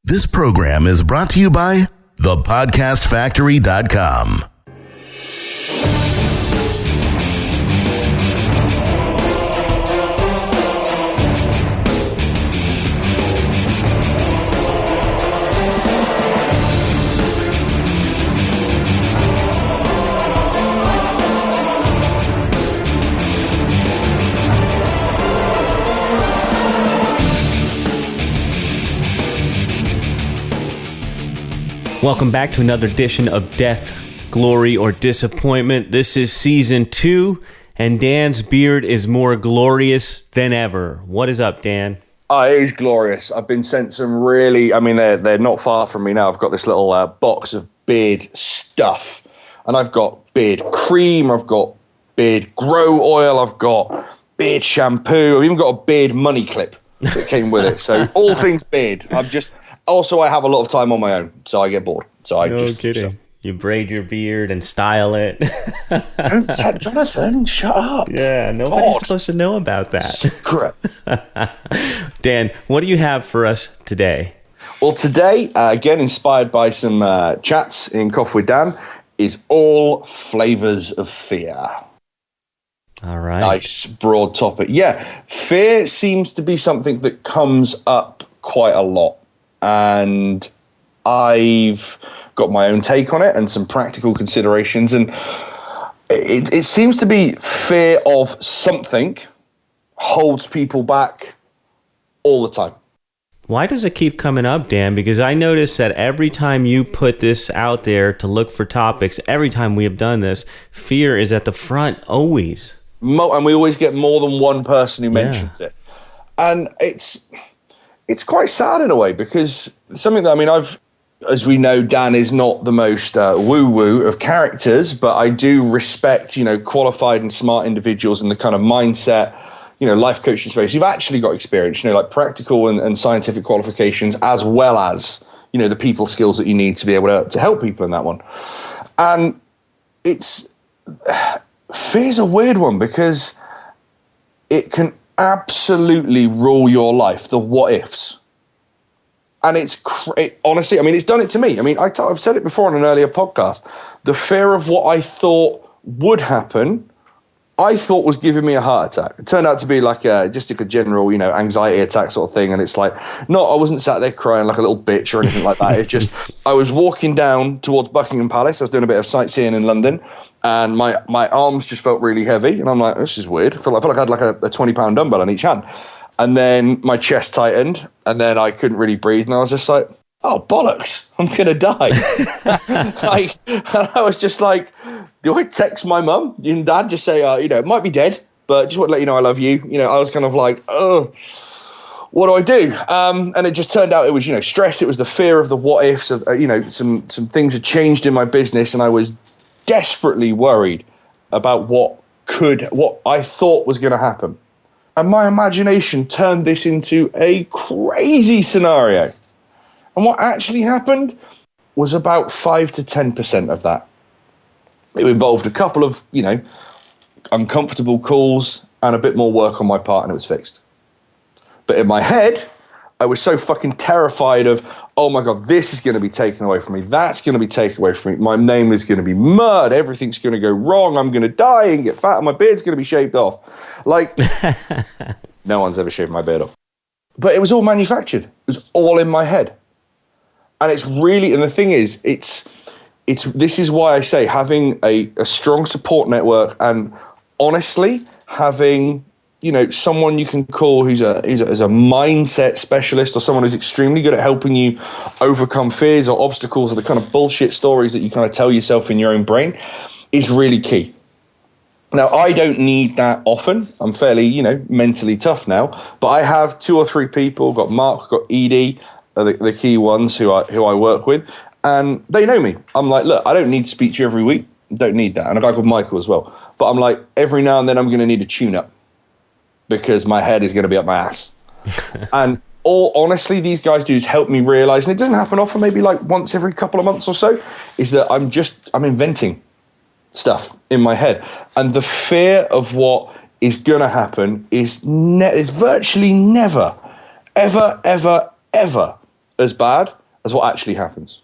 This program is brought to you by thepodcastfactory.com. Welcome back to another edition of Death, Glory, or Disappointment. This is Season 2, and Dan's beard is more glorious than ever. What is up, Dan? Oh, it is glorious. I've been sent some really, they're not far from me now. I've got this little box of beard stuff, and I've got beard cream, I've got beard grow oil, I've got beard shampoo, I've even got a beard money clip that came with it. So all things beard. Also, I have a lot of time on my own, so I get bored. So I no kidding. You braid your beard and style it. Don't tell Jonathan, shut up. Yeah, nobody's supposed to know about that. Secret. Dan, what do you have for us today? Well, today, again, inspired by some chats in Coffee with Dan, is all flavors of fear. All right. Nice, broad topic. Yeah, fear seems to be something that comes up quite a lot. And I've got my own take on it and some practical considerations. And it seems to be fear of something holds people back all the time. Why does it keep coming up, Dan? Because I notice that every time you put this out there to look for topics, every time we have done this, fear is at the front, always. And we always get more than one person who mentions it. And it's quite sad in a way, because something that, as we know, Dan is not the most woo-woo of characters, but I do respect, qualified and smart individuals in the kind of mindset, life coaching space. You've actually got experience, like practical and scientific qualifications, as well as, the people skills that you need to be able to help people in that one. And fear's a weird one, because it can absolutely rule your life, the what ifs. And honestly, it's done it to me. I've said it before on an earlier podcast. The fear of what I thought would happen, I thought was giving me a heart attack. It turned out to be just a general, anxiety attack sort of thing. And it's I wasn't sat there crying like a little bitch or anything like that. It's just, I was walking down towards Buckingham Palace. I was doing a bit of sightseeing in London, and my arms just felt really heavy. And I'm like, this is weird. I felt like I had a 20-pound dumbbell on each hand. And then my chest tightened, and then I couldn't really breathe. And I was just like, oh, bollocks, I'm going to die. And I was just like, do I text my mum and dad, just say, it might be dead, but just want to let you know I love you. I was kind of like, oh, what do I do? And it just turned out it was, stress. It was the fear of the what ifs of, some things had changed in my business, and I was desperately worried about what I thought was going to happen. And my imagination turned this into a crazy scenario. And what actually happened was about 5 to 10% of that. It involved a couple of, uncomfortable calls and a bit more work on my part, and it was fixed. But in my head, I was so fucking terrified of, oh my God, this is going to be taken away from me. That's going to be taken away from me. My name is going to be mud. Everything's going to go wrong. I'm going to die and get fat, and my beard's going to be shaved off. No one's ever shaved my beard off. But it was all manufactured. It was all in my head. And it's really, and the thing is, this is why I say having a strong support network, and honestly, having someone you can call who's a mindset specialist, or someone who's extremely good at helping you overcome fears or obstacles or the kind of bullshit stories that you kind of tell yourself in your own brain, is really key. Now, I don't need that often. I'm fairly, mentally tough now, but I have 2 or 3 people, got Mark, got Edie, the key ones who I work with, and they know me. I'm like, look, I don't need to speak to you every week. Don't need that. And a guy called Michael as well. But I'm like, every now and then I'm going to need a tune-up, because my head is going to be up my ass. And all honestly, these guys do is help me realize, and it doesn't happen often, maybe once every couple of months or so, is that I'm inventing stuff in my head. And the fear of what is going to happen is virtually never ever, ever, ever as bad as what actually happens.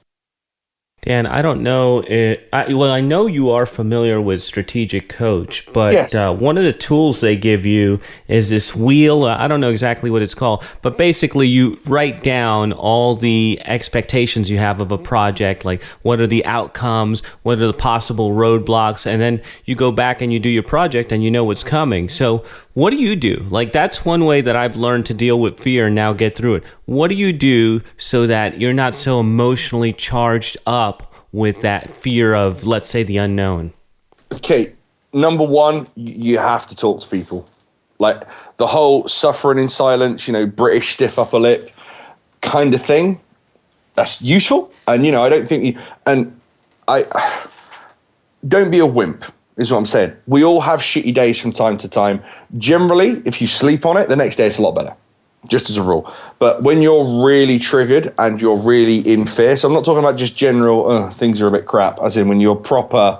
Dan, I don't know. I know you are familiar with Strategic Coach, but Yes. One of the tools they give you is this wheel. I don't know exactly what it's called, but basically you write down all the expectations you have of a project, like what are the outcomes, what are the possible roadblocks, and then you go back and you do your project and you know what's coming. So what do you do? Like, that's one way that I've learned to deal with fear and now get through it. What do you do so that you're not so emotionally charged up with that fear of, let's say, the unknown? Okay, number one, you have to talk to people. Like the whole suffering in silence, British stiff upper lip kind of thing, that's useful. And, I don't think don't be a wimp, is what I'm saying. We all have shitty days from time to time. Generally, if you sleep on it, the next day it's a lot better, just as a rule. But when you're really triggered and you're really in fear, so I'm not talking about just general, things are a bit crap, as in when you're proper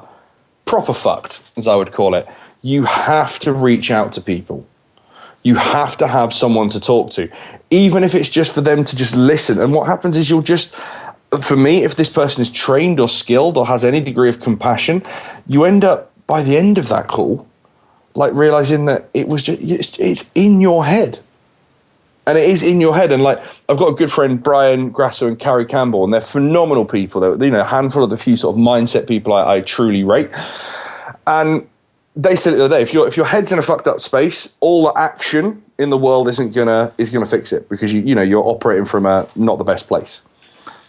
fucked, as I would call it, you have to reach out to people. You have to have someone to talk to, even if it's just for them to just listen. And what happens is for me, if this person is trained or skilled or has any degree of compassion, you end up, by the end of that call, like realizing that it's in your head. And it is in your head. And like, I've got a good friend, Brian Grasso and Carrie Campbell, and they're phenomenal people. They're, a handful of the few sort of mindset people I truly rate. And they said it the other day, if your head's in a fucked up space, all the action in the world is gonna fix it, because you're operating from not the best place.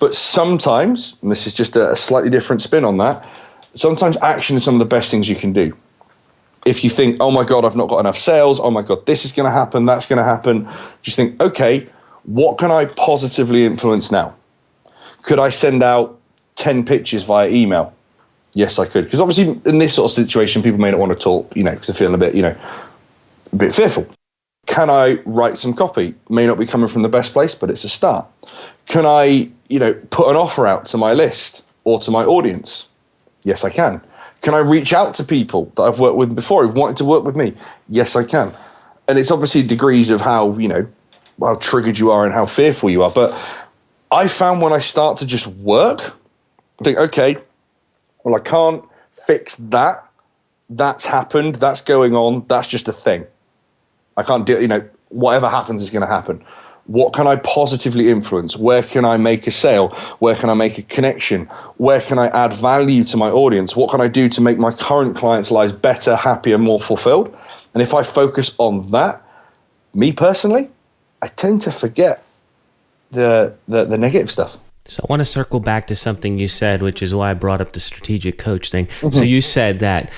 But sometimes, and this is just a slightly different spin on that, sometimes action is some of the best things you can do. If you think, oh my God, I've not got enough sales, oh my God, this is going to happen, that's going to happen, just think, okay, what can I positively influence now? Could I send out 10 pictures via email? Yes, I could. Because obviously in this sort of situation, people may not want to talk, because they're feeling a bit fearful. Can I write some copy? May not be coming from the best place, but it's a start. Can I, put an offer out to my list or to my audience? Yes, I can. Can I reach out to people that I've worked with before who've wanted to work with me? Yes, I can. And it's obviously degrees of how triggered you are and how fearful you are. But I found when I start to just work, I think, okay, well, I can't fix that. That's happened. That's going on. That's just a thing. I can't do, whatever happens is going to happen. What can I positively influence? Where can I make a sale? Where can I make a connection? Where can I add value to my audience? What can I do to make my current clients' lives better, happier, more fulfilled? And if I focus on that, me personally, I tend to forget the negative stuff. So I want to circle back to something you said, which is why I brought up the strategic coach thing. Mm-hmm. So you said that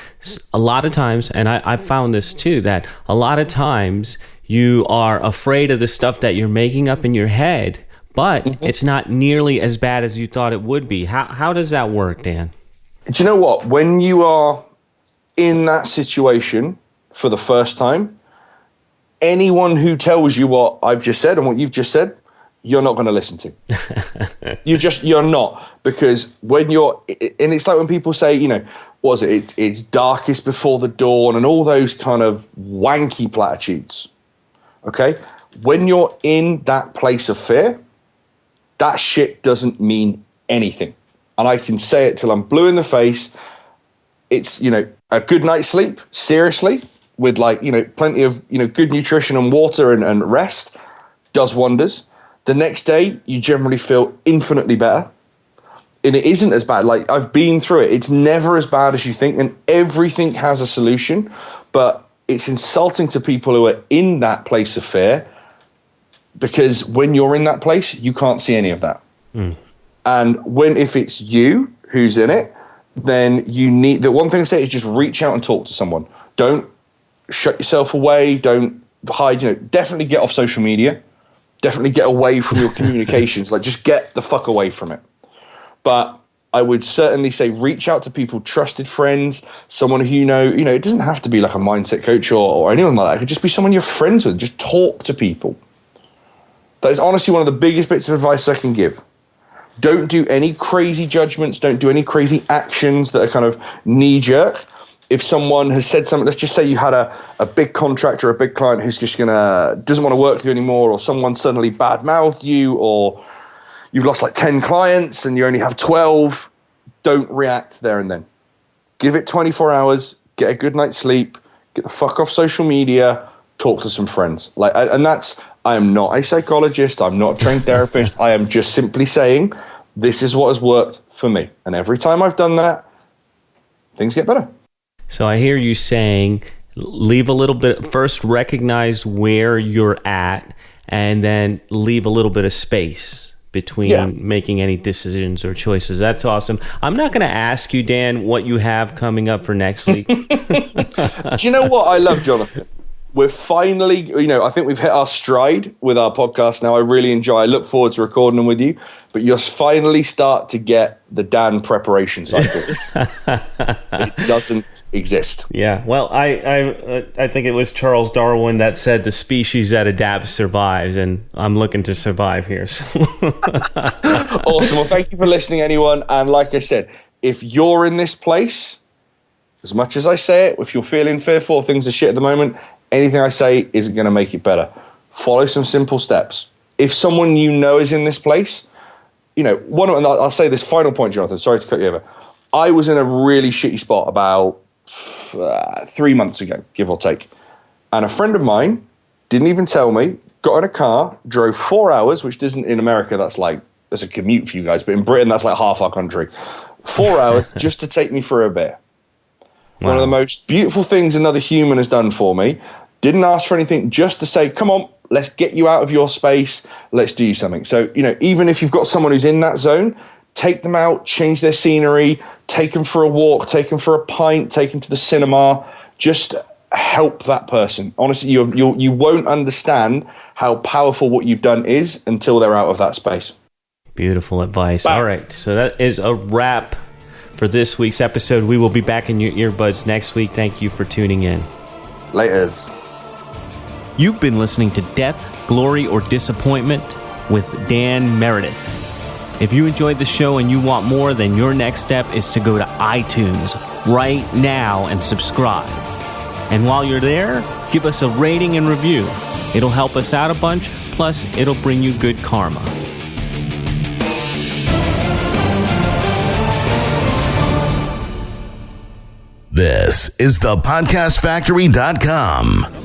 a lot of times, and I found this too, that a lot of times you are afraid of the stuff that you're making up in your head, but it's not nearly as bad as you thought it would be. How does that work, Dan? Do you know what? When you are in that situation for the first time, anyone who tells you what I've just said and what you've just said, you're not going to listen to. You're not. Because when and it's like when people say, what is it? It's darkest before the dawn and all those kind of wanky platitudes. Okay? When you're in that place of fear, that shit doesn't mean anything. And I can say it till I'm blue in the face. It's, a good night's sleep, seriously, with plenty of, good nutrition and water and rest does wonders. The next day, you generally feel infinitely better. And it isn't as bad. Like, I've been through it. It's never as bad as you think. And everything has a solution. But it's insulting to people who are in that place of fear, because when you're in that place, you can't see any of that. Mm. And if it's you who's in it, then the one thing I say is just reach out and talk to someone. Don't shut yourself away. Don't hide. Definitely get off social media. Definitely get away from your communications. Like, just get the fuck away from it. But I would certainly say reach out to people, trusted friends, someone who it doesn't have to be like a mindset coach or anyone like that. It could just be someone you're friends with. Just talk to people. That is honestly one of the biggest bits of advice I can give. Don't do any crazy judgments. Don't do any crazy actions that are kind of knee-jerk. if someone has said something, let's just say you had a big contractor, a big client who's just doesn't want to work with you anymore, or someone suddenly bad-mouthed you, or you've lost like 10 clients and you only have 12, don't react there and then. Give it 24 hours, get a good night's sleep, get the fuck off social media, talk to some friends. I am not a psychologist, I'm not a trained therapist, I am just simply saying this is what has worked for me. And every time I've done that, things get better. So I hear you saying, leave a little bit, first recognize where you're at, and then leave a little bit of space between making any decisions or choices. That's awesome. I'm not going to ask you, Dan, what you have coming up for next week. Do you know what I love, Jonathan? We're finally, I think we've hit our stride with our podcast now. I look forward to recording them with you, but you'll finally start to get the Dan preparation cycle. It doesn't exist. Yeah. Well, I think it was Charles Darwin that said the species that adapts survives, and I'm looking to survive here. So. Awesome. Well, thank you for listening, anyone. And like I said, if you're in this place, as much as I say it, if you're feeling fearful, things are shit at the moment, anything I say isn't going to make it better. Follow some simple steps. If someone you know is in this place, and I'll say this final point, Jonathan, sorry to cut you over. I was in a really shitty spot about 3 months ago, give or take. And a friend of mine didn't even tell me, got in a car, drove 4 hours, which isn't in America, that's a commute for you guys, but in Britain, that's like half our country. 4 hours just to take me for a beer. Wow. One of the most beautiful things another human has done for me. Didn't ask for anything, just to say, come on, let's get you out of your space. Let's do something. So, even if you've got someone who's in that zone, take them out, change their scenery, take them for a walk, take them for a pint, take them to the cinema. Just help that person. Honestly, you won't understand how powerful what you've done is until they're out of that space. Beautiful advice. Bye. All right. So that is a wrap for this week's episode. We will be back in your earbuds next week. Thank you for tuning in. Laters. You've been listening to Death, Glory, or Disappointment with Dan Meredith. If you enjoyed the show and you want more, then your next step is to go to iTunes right now and subscribe. And while you're there, give us a rating and review. It'll help us out a bunch, plus it'll bring you good karma. This is the podcastfactory.com.